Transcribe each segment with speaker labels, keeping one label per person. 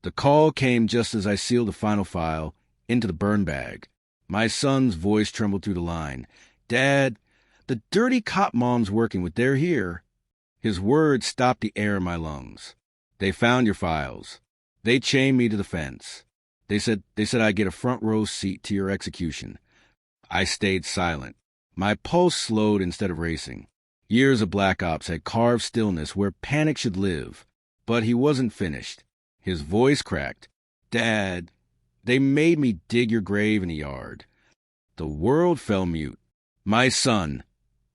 Speaker 1: The call came just as I sealed the final file into the burn bag. My son's voice trembled through the line. "Dad, the dirty cop mom's working with, they're here." His words stopped the air in my lungs. "They found your files. They chained me to the fence. They said I'd get a front row seat to your execution." I stayed silent. My pulse slowed instead of racing. Years of black ops had carved stillness where panic should live. But he wasn't finished. His voice cracked. "Dad, they made me dig your grave in the yard." The world fell mute. My son,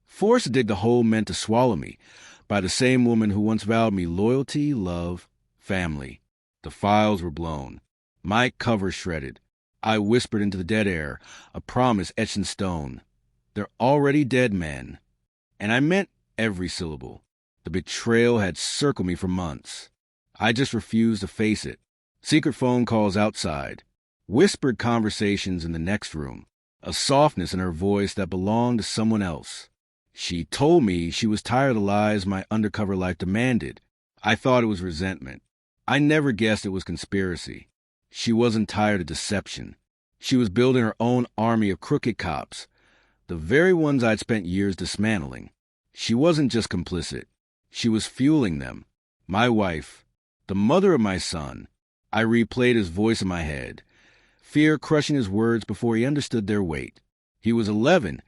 Speaker 1: forced to dig the hole meant to swallow me, by the same woman who once vowed me loyalty, love, family. The files were blown. My cover shredded. I whispered into the dead air, a promise etched in stone. "They're already dead, men." And I meant every syllable. The betrayal had circled me for months. I just refused to face it. Secret phone calls outside. Whispered conversations in the next room. A softness in her voice that belonged to someone else. She told me she was tired of the lies my undercover life demanded. I thought it was resentment. I never guessed it was conspiracy. She wasn't tired of deception. She was building her own army of crooked cops, the very ones I'd spent years dismantling. She wasn't just complicit. She was fueling them. My wife, the mother of my son. I replayed his voice in my head, fear crushing his words before he understood their weight. He was 11,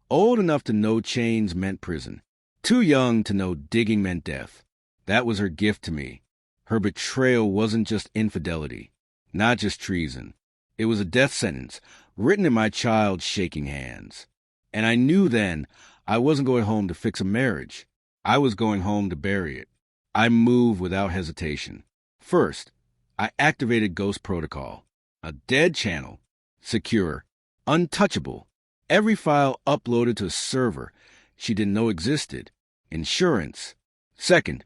Speaker 1: old enough to know chains meant prison, too young to know digging meant death. That was her gift to me. Her betrayal wasn't just infidelity, not just treason. It was a death sentence, written in my child's shaking hands. And I knew then I wasn't going home to fix a marriage. I was going home to bury it. I moved without hesitation. First, I activated Ghost Protocol, a dead channel, secure, untouchable. Every file uploaded to a server she didn't know existed. Insurance. Second,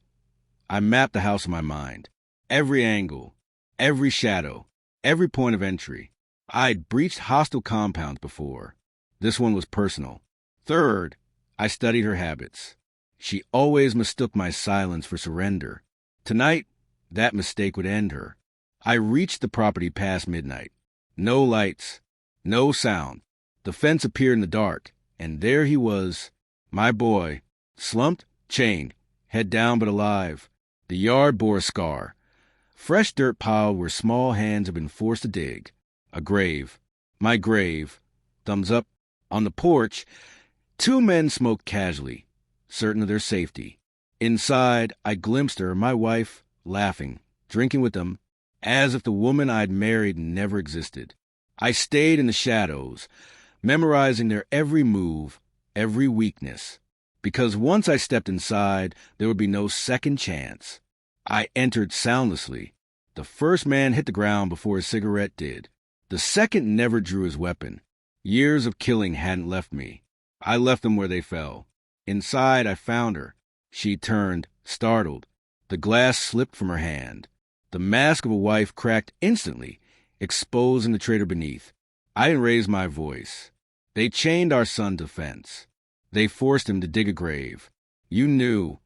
Speaker 1: I mapped the house in my mind. Every angle, every shadow, every point of entry. I'd breached hostile compounds before. This one was personal. Third, I studied her habits. She always mistook my silence for surrender. Tonight, that mistake would end her. I reached the property past midnight. No lights, no sound. The fence appeared in the dark, and there he was, my boy, slumped, chained, head down but alive. The yard bore a scar. Fresh dirt piled where small hands had been forced to dig. A grave. My grave. Thumbs up. On the porch, two men smoked casually, certain of their safety. Inside, I glimpsed her, my wife, laughing, drinking with them, as if the woman I'd married never existed. I stayed in the shadows, memorizing their every move, every weakness, because once I stepped inside, there would be no second chance. I entered soundlessly. The first man hit the ground before his cigarette did. The second never drew his weapon. Years of killing hadn't left me. I left them where they fell. Inside, I found her. She turned, startled. The glass slipped from her hand. The mask of a wife cracked instantly, exposing the traitor beneath. I didn't raise my voice. They chained our son to the fence. They forced him to dig a grave. You knew.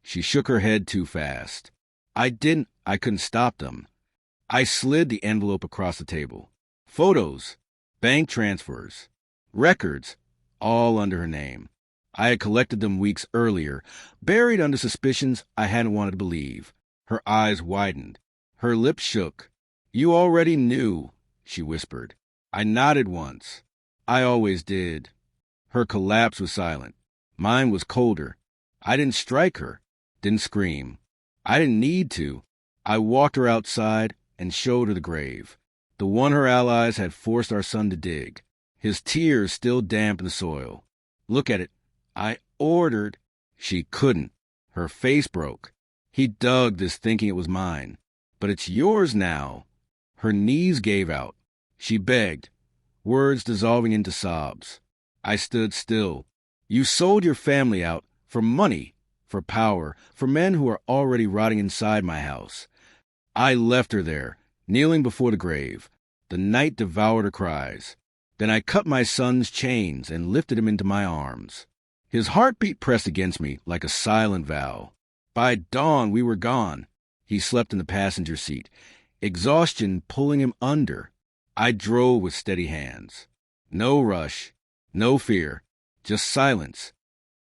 Speaker 1: She shook her head too fast. I couldn't stop them. I slid the envelope across the table. Photos, bank transfers, records, all under her name. I had collected them weeks earlier, buried under suspicions I hadn't wanted to believe. Her eyes widened. Her lips shook. "You already knew," she whispered. I nodded once. I always did. Her collapse was silent. Mine was colder. I didn't strike her, didn't scream. I didn't need to. I walked her outside and showed her the grave, the one her allies had forced our son to dig. His tears still damp in the soil. "Look at it. I ordered." She couldn't. Her face broke. He dug this thinking it was mine. "But it's yours now." Her knees gave out. She begged, words dissolving into sobs. I stood still. "You sold your family out for money, for power, for men who are already rotting inside my house." I left her there, kneeling before the grave. The night devoured her cries. Then I cut my son's chains and lifted him into my arms. His heartbeat pressed against me like a silent vow. By dawn, we were gone. He slept in the passenger seat, exhaustion pulling him under. I drove with steady hands. No rush, no fear, just silence,